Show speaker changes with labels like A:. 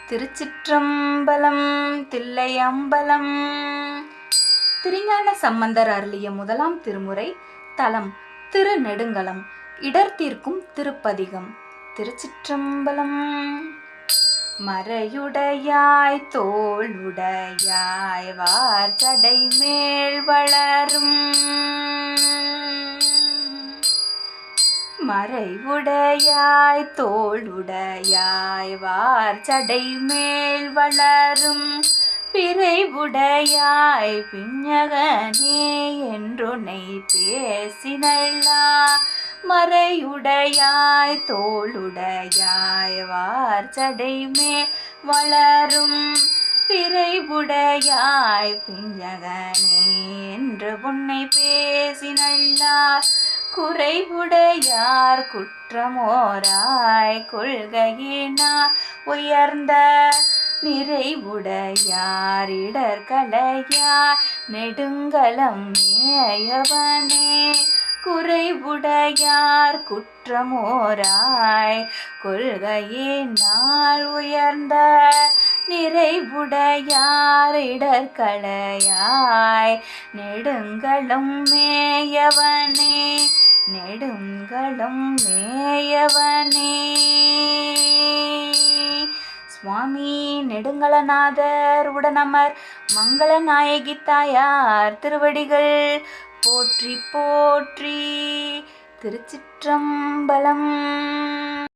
A: திருச்சிற்றம்பலம். தில்லையம்பலம். திருஞான சம்பந்தர் அருளிய முதலாம் திருமுறை. தலம் திருநெடுங்களம். இடர் தீர்க்கும் திருப்பதிகம். திருச்சிற்றம்பலம். மறையுடையாய் தோளுடையாய் வார்சடை மேல் வளரும் மறைவுடையாய் தோளுடையாய் வார்சடை மேல் வளரும் பிறைவுடையாய் பிஞகனே என்றுனை பேசினல்லா மறையுடையாய் தோளுடையாய் வார்சடை மேல் வளரும் பிறைவுடையாய் பிஞகனே என்று உன்னை பேசினல்லார் குறைவுடையார் குற்றமோராய் கொள்கையினார் உயர்ந்த நிறைவுடையார் இடர்களையார் நெடுங்களம் மேயவனே குறைவுடையார் குற்றமோராய் கொள்கையினால் உயர்ந்த நிறைவுடையார் இடர்களையாய் நெடுங்களம் மேயவனே நெடுங்களம் மேயவனே. சுவாமி நெடுங்களநாதர் உடனமர் மங்களநாயகி தாயார் திருவடிகள் போற்றி போற்றி. திருச்சிற்றம்பலம்.